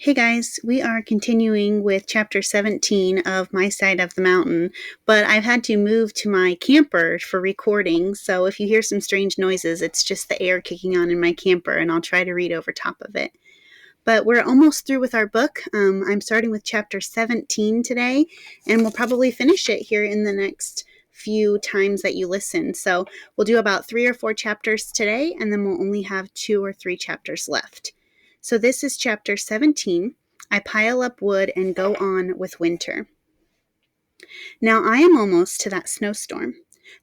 Hey guys, we are continuing with chapter 17 of My Side of the Mountain, but I've had to move to my camper for recording, so if you hear some strange noises, it's just the air kicking on in my camper, and I'll try to read over top of it. But we're almost through with our book. I'm starting with chapter 17 today, and we'll probably finish it here in the next few times that you listen. So we'll do about 3 or 4 chapters today, and then we'll only have 2 or 3 chapters left. So this is chapter 17. I pile up wood and go on with winter. Now I am almost to that snowstorm.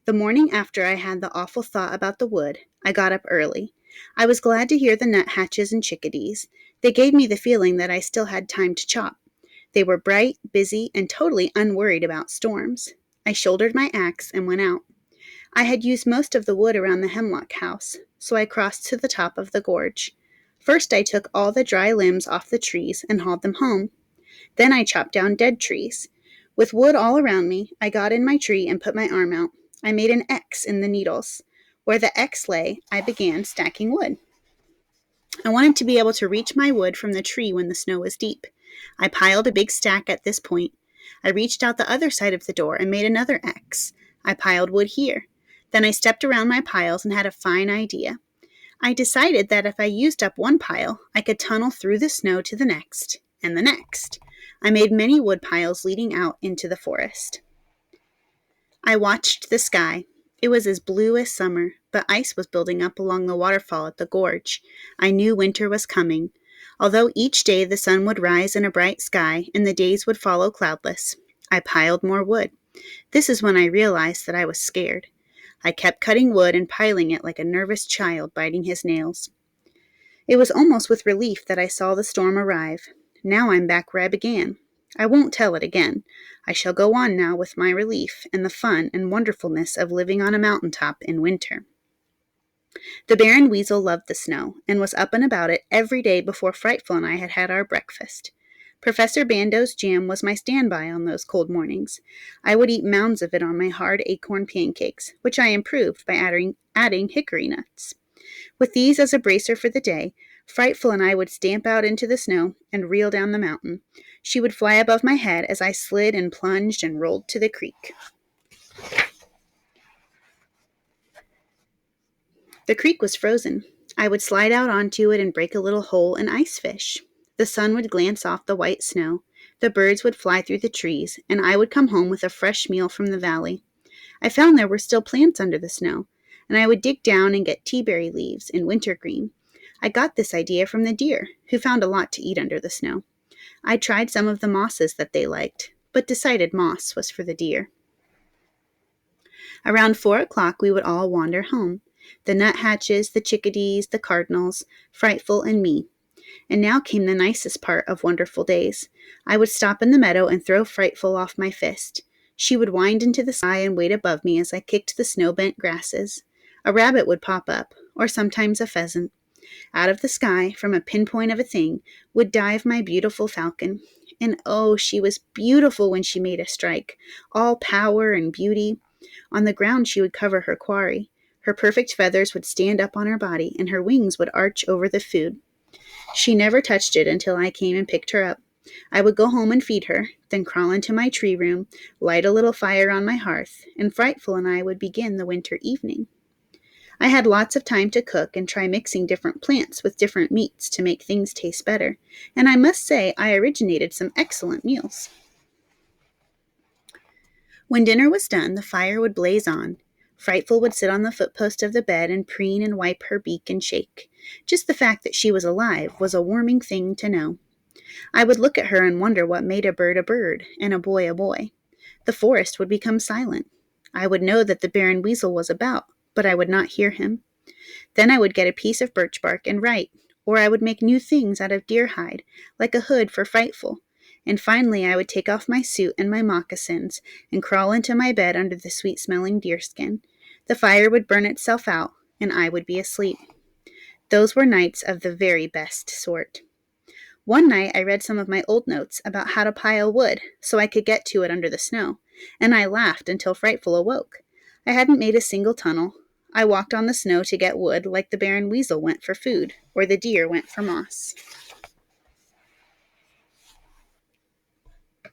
The morning after I had the awful thought about the wood, I got up early. I was glad to hear the nuthatches and chickadees. They gave me the feeling that I still had time to chop. They were bright, busy, and totally unworried about storms. I shouldered my axe and went out. I had used most of the wood around the hemlock house, so I crossed to the top of the gorge. First I took all the dry limbs off the trees and hauled them home. Then I chopped down dead trees. With wood all around me, I got in my tree and put my arm out. I made an X in the needles. Where the X lay, I began stacking wood. I wanted to be able to reach my wood from the tree when the snow was deep. I piled a big stack at this point. I reached out the other side of the door and made another X. I piled wood here. Then I stepped around my piles and had a fine idea. I decided that if I used up one pile, I could tunnel through the snow to the next, and the next. I made many wood piles leading out into the forest. I watched the sky. It was as blue as summer, but ice was building up along the waterfall at the gorge. I knew winter was coming. Although each day the sun would rise in a bright sky and the days would follow cloudless, I piled more wood. This is when I realized that I was scared. I kept cutting wood and piling it like a nervous child biting his nails. It was almost with relief that I saw the storm arrive. Now I'm back where I began. I won't tell it again. I shall go on now with my relief and the fun and wonderfulness of living on a mountaintop in winter. The Baron Weasel loved the snow and was up and about it every day before Frightful and I had had our breakfast. Professor Bando's jam was my standby on those cold mornings. I would eat mounds of it on my hard acorn pancakes, which I improved by adding hickory nuts. With these as a bracer for the day, Frightful and I would stamp out into the snow and reel down the mountain. She would fly above my head as I slid and plunged and rolled to the creek. The creek was frozen. I would slide out onto it and break a little hole and ice fish. The sun would glance off the white snow, the birds would fly through the trees, and I would come home with a fresh meal from the valley. I found there were still plants under the snow, and I would dig down and get teaberry leaves and wintergreen. I got this idea from the deer, who found a lot to eat under the snow. I tried some of the mosses that they liked, but decided moss was for the deer. Around 4 o'clock we would all wander home. The nuthatches, the chickadees, the cardinals, Frightful, and me. And now came the nicest part of wonderful days. I would stop in the meadow and throw Frightful off my fist. She would wind into the sky and wait above me as I kicked the snow-bent grasses. A rabbit would pop up, or sometimes a pheasant. Out of the sky, from a pinpoint of a thing, would dive my beautiful falcon. And oh, she was beautiful when she made a strike, all power and beauty. On the ground she would cover her quarry. Her perfect feathers would stand up on her body, and her wings would arch over the food. She never touched it until I came and picked her up. I would go home and feed her, then crawl into my tree room, light a little fire on my hearth, and Frightful and I would begin the winter evening. I had lots of time to cook and try mixing different plants with different meats to make things taste better, and I must say I originated some excellent meals. When dinner was done, the fire would blaze on. Frightful would sit on the footpost of the bed and preen and wipe her beak and shake. Just the fact that she was alive was a warming thing to know. I would look at her and wonder what made a bird and a boy. The forest would become silent. I would know that the Baron Weasel was about, but I would not hear him. Then I would get a piece of birch bark and write, or I would make new things out of deer hide, like a hood for Frightful. And finally I would take off my suit and my moccasins and crawl into my bed under the sweet-smelling deerskin. The fire would burn itself out, and I would be asleep. Those were nights of the very best sort. One night I read some of my old notes about how to pile wood so I could get to it under the snow, and I laughed until Frightful awoke. I hadn't made a single tunnel. I walked on the snow to get wood like the Baron Weasel went for food, or the deer went for moss.